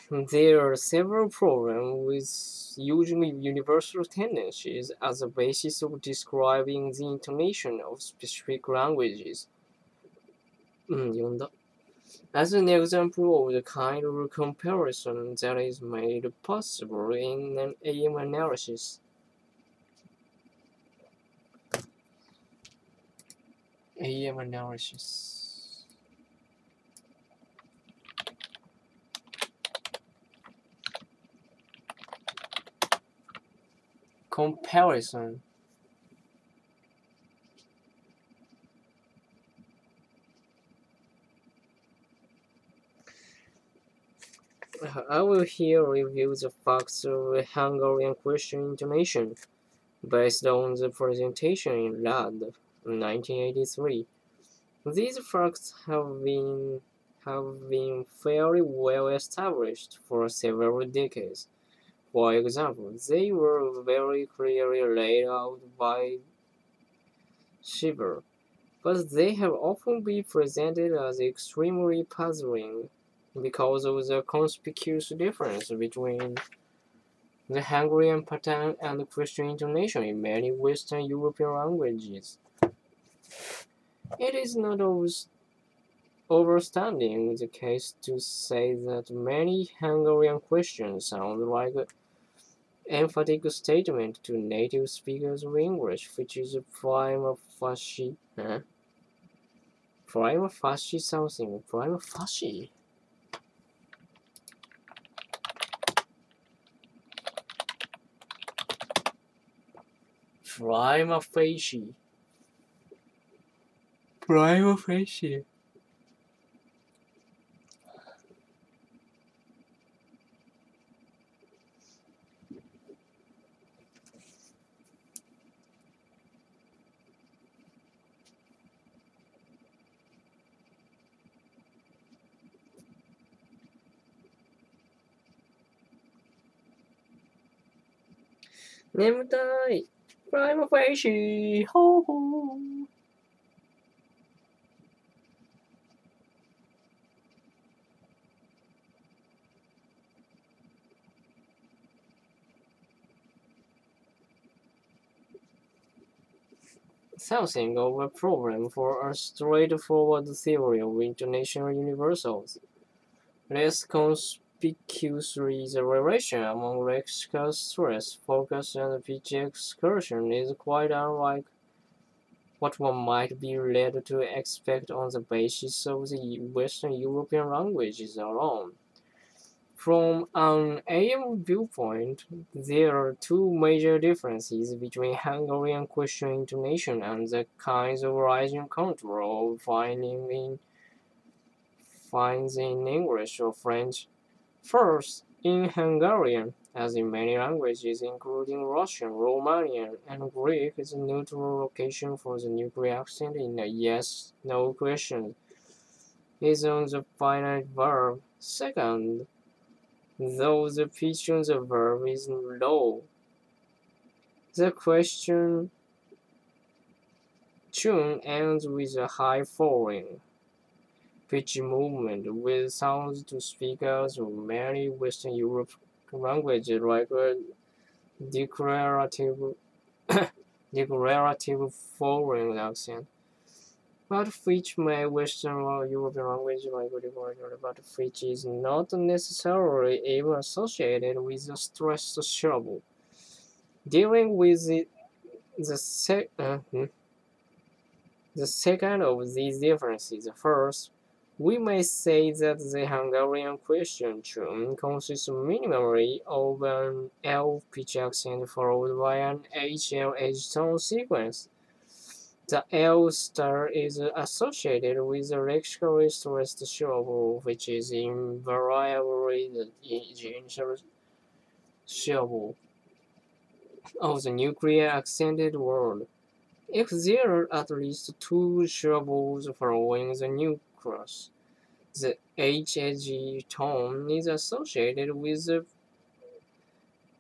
There are several problems with using universal tendencies as a basis of describing the intonation of specific languages. 読んだ. As an example of the kind of comparison that is made possible in an AM analysis. AM analysis. Comparison. I will here review the facts of Hungarian question intonation based on the presentation in LAD 1983. These facts have been fairly well established for several decades. For example, they were very clearly laid out by Shiver, but they have often been presented as extremely puzzling because of the conspicuous difference between the Hungarian pattern and the Christian intonation in many Western European languages. It is not overstating the case to say that many Hungarian questions sound like an emphatic statement to native speakers of English, which is prima facie something. Prima facie. Prima facie. Prima facie. Nemutai. Prima facie. Ho ho. Something of a problem for a straightforward theory of international universals. Less conspicuously, the relation among lexical stress, focus, and pitch excursion is quite unlike what one might be led to expect on the basis of the Western European languages alone. From an AM viewpoint, there are two major differences between Hungarian question intonation and the kinds of rising control finds in English or French. First, in Hungarian, as in many languages including Russian, Romanian, and Greek, the neutral location for the nuclear accent in a yes/no question is on the finite verb. Second, though the pitch on the verb is low, the question tune ends with a high falling pitch movement, which sounds to speakers of many Western European languages like a declarative foreign accent, but which may Western European language like but which is not necessarily even associated with a stressed syllable. Dealing with the second of these differences first, we may say that the Hungarian question tune consists minimally of an L pitch accent followed by an HL edge tone sequence. The L star is associated with a lexically stressed syllable, which is invariably the initial syllable of the nuclear accented word. If there are at least two syllables following the nucleus, the HG tone is associated with the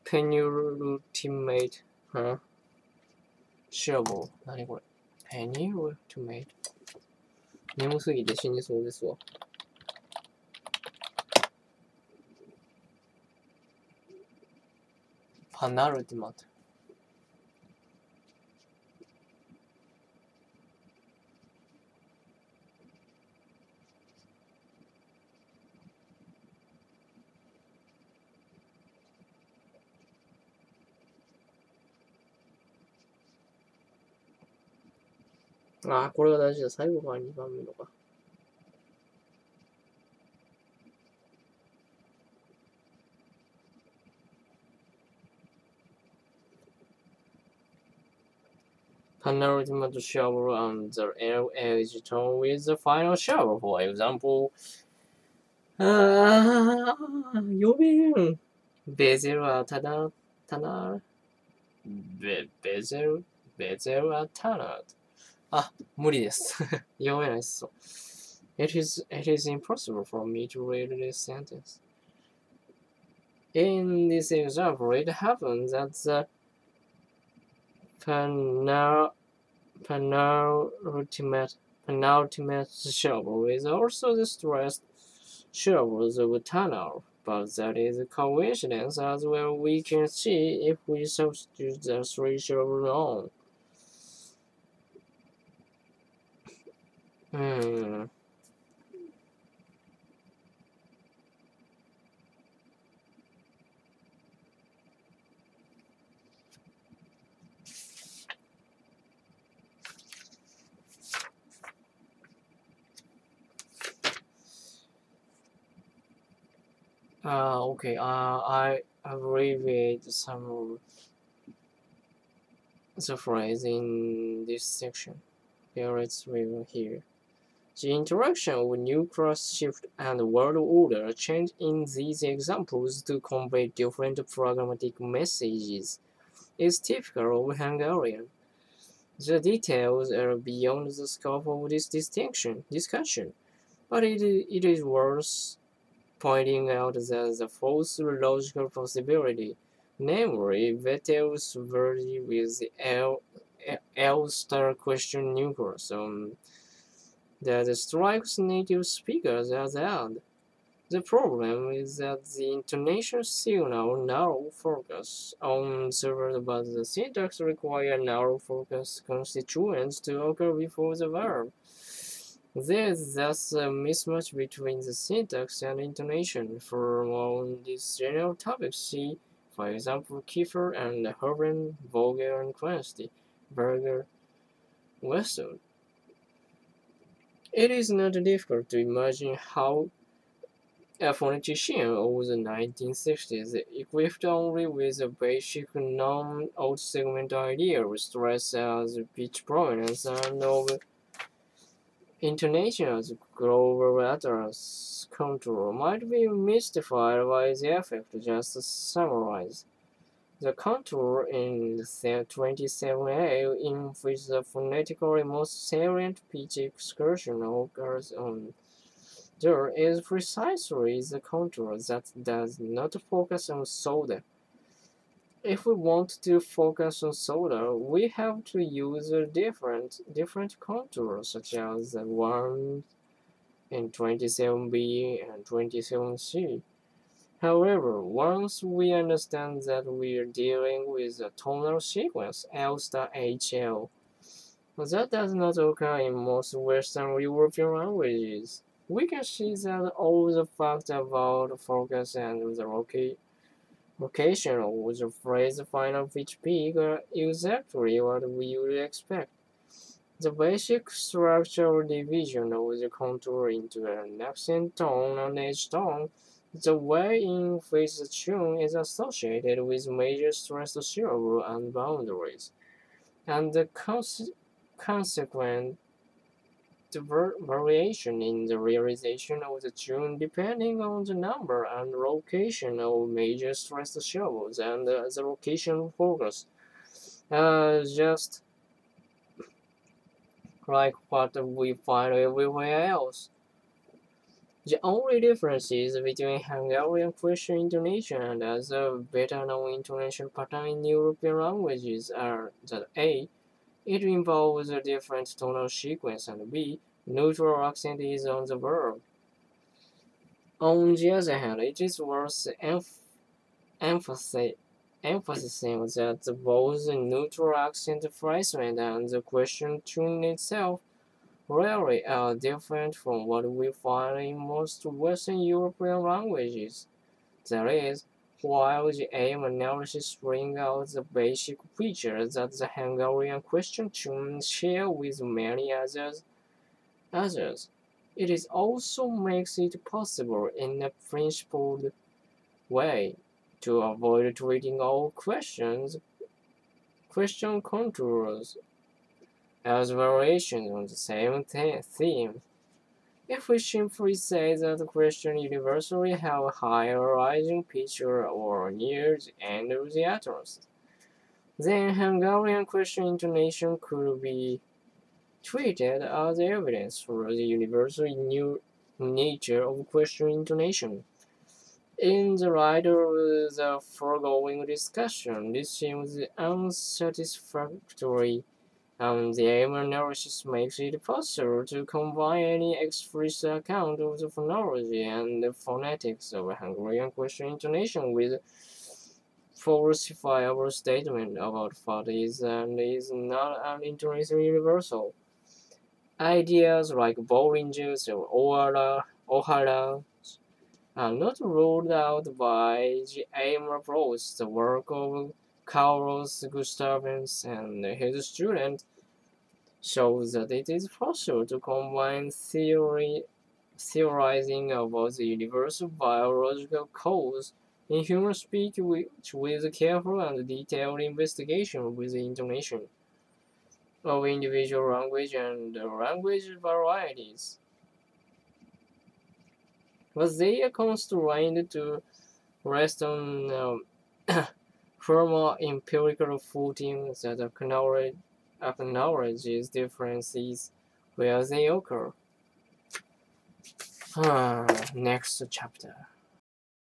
penultimate syllable. 何これ penultimate 眠すぎて死にそうですわ。penultimate. 아、これが大事だ。最後が2番目のか。penultimate shovel on the edge tone with the final shovel. For example, 呼べん。ベゼルはただ、たな、ベゼルはたな。あ、無理です。読めないっす。It is impossible for me to read this sentence. In this example, it happens that the penultimate shovel is also the stressed shovels of tunnel, but that is a coincidence as well. We can see if we substitute the three shovels on. Okay, I abbreviate some of the phrase in this section. Here it's written here. The interaction of nucleus shift and world order change in these examples to convey different pragmatic messages is typical of Hungarian. The details are beyond the scope of this discussion, but it is worth pointing out that the fourth logical possibility, namely Vettel's version with the L-star question nucleus, that strikes native speakers as odd. The problem is that the intonation signal narrow focus on servers, but the syntax requires narrow focus constituents to occur before the verb. There is thus a mismatch between the syntax and intonation. For more on this general topic, see, for example, Kiefer and Herben, Vogel and Clancy, Berger, Wessel. It is not difficult to imagine how a phonetician of the 1960s, equipped only with a basic non-out segment idea of stress as pitch prominence and of intonation as global utterance control, might be mystified by the effect just summarized. The contour in 27A, in which the phonetically most salient pitch excursion occurs on, there is precisely the contour that does not focus on soda. If we want to focus on soda, we have to use a different contours, such as the one in 27B and 27C. However, once we understand that we are dealing with a tonal sequence L star HL, that does not occur in most Western European languages, we can see that all the facts about focus and the location of the phrase final pitch peak are exactly what we would expect. The basic structural division of the contour into an accent tone and edge tone, the way in which the tune is associated with major stressed syllable and boundaries, and the consequent variation in the realization of the tune depending on the number and location of major stressed syllables and the location of focus. Just like what we find everywhere else. The only differences between Hungarian question intonation and other better-known intonation patterns in European languages are that A. It involves a different tonal sequence, and B. Neutral accent is on the verb. On the other hand, it is worth emphasizing emphasizing that both the neutral accent phrasing and the question tune itself really are different from what we find in most Western European languages. That is, while the aim analysis brings out the basic features that the Hungarian question tune share with many others, it is also makes it possible in a principled way to avoid treating all question contours as variations on the same theme. If we simply say that the question universally have a higher rising picture or near the end of the utterance, then Hungarian question intonation could be treated as evidence for the universal nature of question intonation. In the light of the foregoing discussion, this seems unsatisfactory, and the aim analysis makes it possible to combine any explicit account of the phonology and the phonetics of Hungarian question intonation with falsifiable statement about what is and is not an intonation universal. Ideas like Bollinger's or O'Hara are not ruled out by the aim approach. The work of Carlos Gustavus and his students shows that it is possible to combine theorizing about the universal biological cause in human speech with careful and detailed investigation with the intonation of individual language and language varieties. But they are constrained to rest on formal empirical footing that acknowledges differences where they occur. Next chapter.